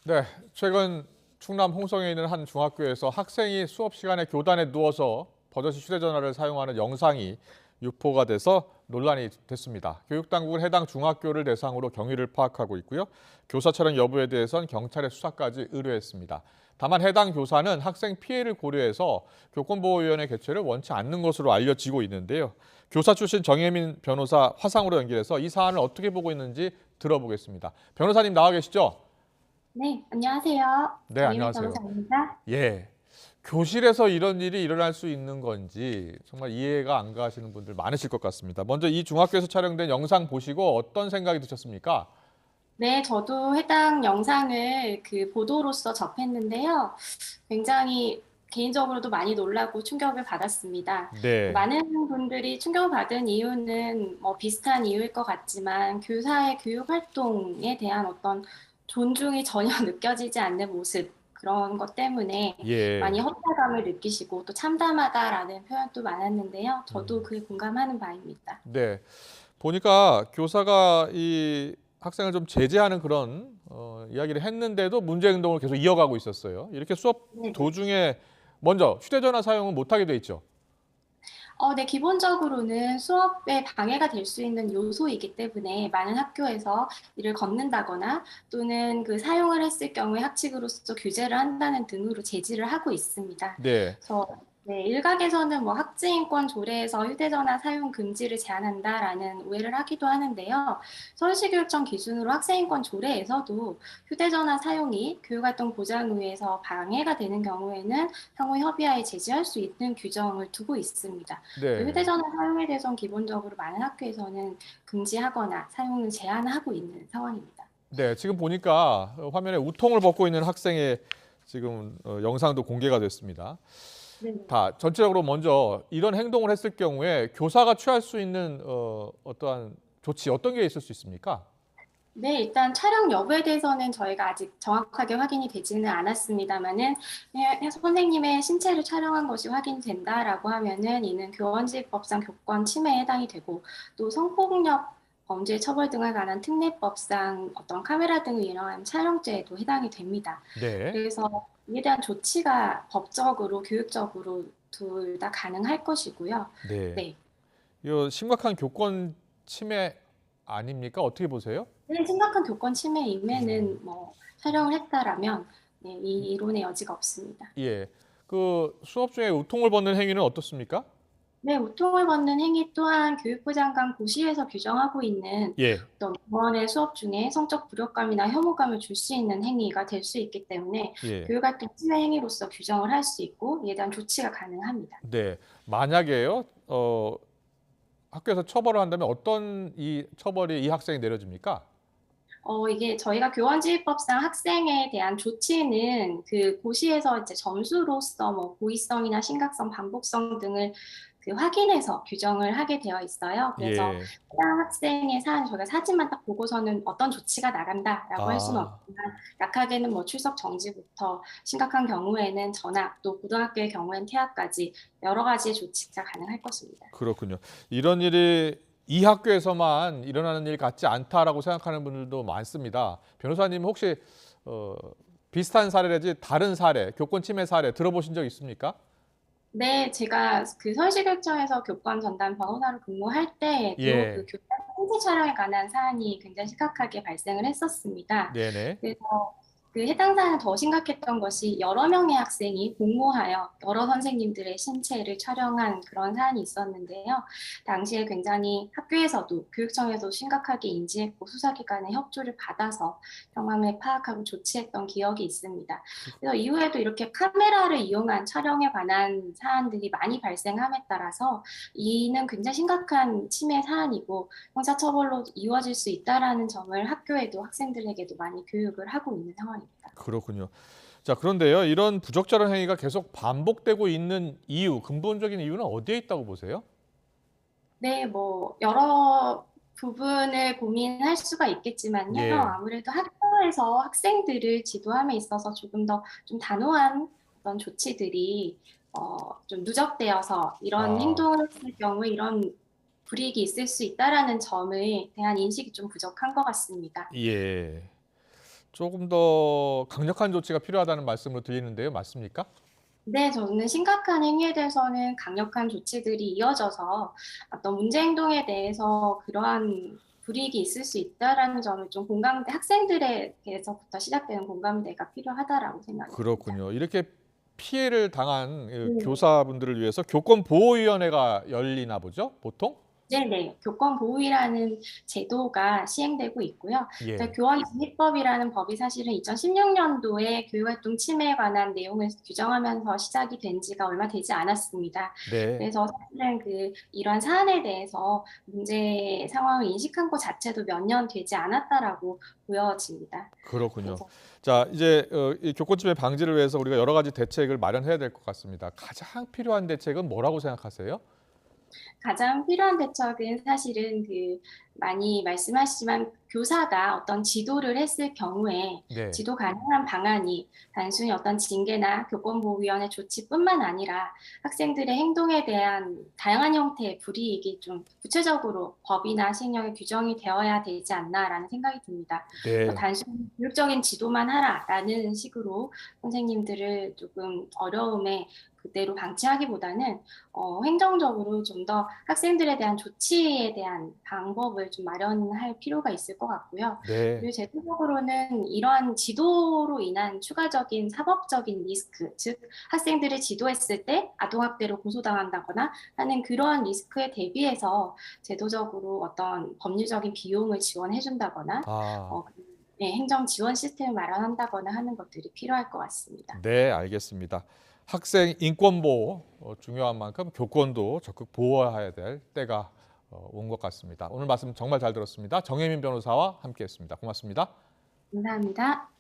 네, 최근 충남 홍성에 있는 한 중학교에서 학생이 수업 시간에 교단에 누워서 버젓이 휴대전화를 사용하는 영상이 유포가 돼서 논란이 됐습니다. 교육당국은 해당 중학교를 대상으로 경위를 파악하고 있고요. 교사 촬영 여부에 대해선 경찰에 수사까지 의뢰했습니다. 다만 해당 교사는 학생 피해를 고려해서 교권보호위원회 개최를 원치 않는 것으로 알려지고 있는데요. 교사 출신 정혜민 변호사 화상으로 연결해서 이 사안을 어떻게 보고 있는지 들어보겠습니다. 변호사님 나와 계시죠? 네, 안녕하세요. 네, 정혜민 안녕하세요. 변호사입니다. 예. 교실에서 이런 일이 일어날 수 있는 건지 정말 이해가 안 가시는 분들 많으실 것 같습니다. 먼저 이 중학교에서 촬영된 영상 보시고 어떤 생각이 드셨습니까? 네, 저도 해당 영상을 그 보도로서 접했는데요. 굉장히 개인적으로도 많이 놀라고 충격을 받았습니다. 네. 많은 분들이 충격을 받은 이유는 뭐 비슷한 이유일 것 같지만 교사의 교육 활동에 대한 어떤 존중이 전혀 느껴지지 않는 모습, 그런 것 때문에 많이 예. 허탈감을 느끼시고 또 참담하다라는 표현도 많았는데요. 저도 음. 그에 공감하는 바입니다. 네. 보니까 교사가 이 학생을 좀 제재하는 그런 이야기를 했는데도 문제 행동을 계속 이어가고 있었어요. 이렇게 수업 네. 도중에 먼저 휴대전화 사용은 못하게 돼 있죠. 네, 기본적으로는 수업에 방해가 될 수 있는 요소이기 때문에 많은 학교에서 이를 걷는다거나 또는 그 사용을 했을 경우에 학칙으로서 규제를 한다는 등으로 제지를 하고 있습니다. 네. 그래서 네, 일각에서는 뭐 학지인권 조례에서 휴대전화 사용 금지를 제한한다라는 오해를 하기도 하는데요. 서울시교육청 기준으로 학생인권 조례에서도 휴대전화 사용이 교육활동 보장을 위해서 방해가 되는 경우에는 상호 협의하에 제지할 수 있는 규정을 두고 있습니다. 또 네. 휴대전화 사용에 대해서는 기본적으로 많은 학교에서는 금지하거나 사용을 제한하고 있는 상황입니다. 네, 지금 보니까 화면에 우통을 벗고 있는 학생의 지금 영상도 공개가 됐습니다. 네. 다 전체적으로 먼저 이런 행동을 했을 경우에 교사가 취할 수 있는 어떠한 조치 어떤 게 있을 수 있습니까? 네, 일단 촬영 여부에 대해서는 저희가 아직 정확하게 확인이 되지는 않았습니다만은 선생님의 신체를 촬영한 것이 확인된다라고 하면은 이는 교원지법상 교권 침해에 해당이 되고 또 성폭력 범죄 처벌 등에 관한 특례법상 어떤 카메라 등을 이용한 촬영죄에도 해당이 됩니다. 네. 그래서 이에 대한 조치가 법적으로 교육적으로 둘 다 가능할 것이고요. 네. 네. 이 심각한 교권 침해 아닙니까? 어떻게 보세요? 네, 심각한 교권 음. 침해임에는 뭐 촬영을 했다라면 네, 이 이론의 여지가 없습니다. 예. 그 수업 중에 우통을 벗는 행위는 어떻습니까? 네, 우통을 벗는 행위 또한 교육부 장관 고시에서 규정하고 있는 예. 어떤 교원의 수업 중에 성적 불협감이나 혐오감을 줄 수 있는 행위가 될 수 있기 때문에 예. 교육활동 침해 행위로서 규정을 할 수 있고 이에 대한 조치가 가능합니다. 네. 만약에요. 학교에서 처벌을 한다면 어떤 이 처벌이 이 학생에 내려집니까? 이게 저희가 교원지휘법상 학생에 대한 조치는 그 고시에서 이제 점수로서 뭐 고의성이나 심각성, 반복성 등을 그 확인해서 규정을 하게 되어 있어요. 그래서 예. 해당 학생의 사안 저희가 사진만 딱 보고서는 어떤 조치가 나간다라고 할 수는 아. 없지만 약하게는 뭐 출석 정지부터 심각한 경우에는 전학, 또 고등학교의 경우에는 퇴학까지 여러 가지의 조치가 가능할 것입니다. 그렇군요. 이런 일이 이 학교에서만 일어나는 일 같지 않다라고 생각하는 분들도 많습니다. 변호사님 혹시 어, 비슷한 사례라든지 다른 사례, 교권 침해 사례 들어보신 적 있습니까? 네, 제가 그 서울시교육청에서 교권 전담 변호사로 근무할 때에도 그 예. 교사 통제 촬영에 관한 사안이 굉장히 심각하게 발생을 했었습니다. 네네. 그래서 그 해당 사안은 더 심각했던 것이 여러 명의 학생이 공모하여 여러 선생님들의 신체를 촬영한 그런 사안이 있었는데요. 당시에 굉장히 학교에서도 교육청에서도 심각하게 인지했고 수사기관의 협조를 받아서 경함을 파악하고 조치했던 기억이 있습니다. 그래서 이후에도 이렇게 카메라를 이용한 촬영에 관한 사안들이 많이 발생함에 따라서 이는 굉장히 심각한 침해 사안이고 형사처벌로 이루어질 수 있다라는 점을 학교에도 학생들에게도 많이 교육을 하고 있는 상황입니다. 그렇군요. 자, 그런데요. 이런 부적절한 행위가 계속 반복되고 있는 이유, 근본적인 이유는 어디에 있다고 보세요? 네, 뭐 여러 부분을 고민할 수가 있겠지만요. 예. 아무래도 학교에서 학생들을 지도함에 있어서 조금 더 좀 단호한 어떤 조치들이 좀 누적되어서 이런 아. 행동을 했을 경우에 이런 불이익이 있을 수 있다라는 점에 대한 인식이 좀 부족한 것 같습니다. 예. 조금 더 강력한 조치가 필요하다는 말씀으로 들리는데요. 맞습니까? 네, 저는 심각한 행위에 대해서는 강력한 조치들이 이어져서 어떤 문제 행동에 대해서 그러한 불이익이 있을 수 있다라는 점을 좀 공감대, 학생들에게서부터 시작되는 공감대가 필요하다라고 생각이 듭니다. 그렇군요. 이렇게 피해를 당한 네. 교사분들을 위해서 교권보호위원회가 열리나 보죠, 보통? 네네. 교권보호위라는 제도가 시행되고 있고요. 예. 교원집행법이라는 법이 사실은 2016년도에 교육활동 침해에 관한 내용을 규정하면서 시작이 된 지가 얼마 되지 않았습니다. 네. 그래서 사실은 이런 사안에 대해서 문제 상황을 인식한 것 자체도 몇 년 되지 않았다라고 보여집니다. 그렇군요. 그래서 자, 이제 이 교권침해 방지를 위해서 우리가 여러 가지 대책을 마련해야 될 것 같습니다. 가장 필요한 대책은 뭐라고 생각하세요? 가장 필요한 대책은 사실은 많이 말씀하시지만 교사가 어떤 지도를 했을 경우에 네. 지도 가능한 방안이 단순히 어떤 징계나 교권보호위원회 조치뿐만 아니라 학생들의 행동에 대한 다양한 형태의 불이익이 좀 구체적으로 법이나 시행령에 규정이 되어야 되지 않나라는 생각이 듭니다. 그래서 네. 단순히 교육적인 지도만 하라라는 식으로 선생님들을 조금 어려움에 그대로 방치하기보다는 행정적으로 좀 더 학생들에 대한 조치에 대한 방법을 좀 마련할 필요가 있을 것 같고요. 네. 그리고 제도적으로는 이러한 지도로 인한 추가적인 사법적인 리스크, 즉 학생들을 지도했을 때 아동학대로 고소당한다거나 하는 그러한 리스크에 대비해서 제도적으로 어떤 법률적인 비용을 지원해 준다거나 아. 어, 네, 행정 지원 시스템을 마련한다거나 하는 것들이 필요할 것 같습니다. 네, 알겠습니다. 학생 인권 보호 중요한 만큼 교권도 적극 보호해야 될 때가 온 것 같습니다. 오늘 말씀 정말 잘 들었습니다. 정혜민 변호사와 함께했습니다. 고맙습니다. 감사합니다.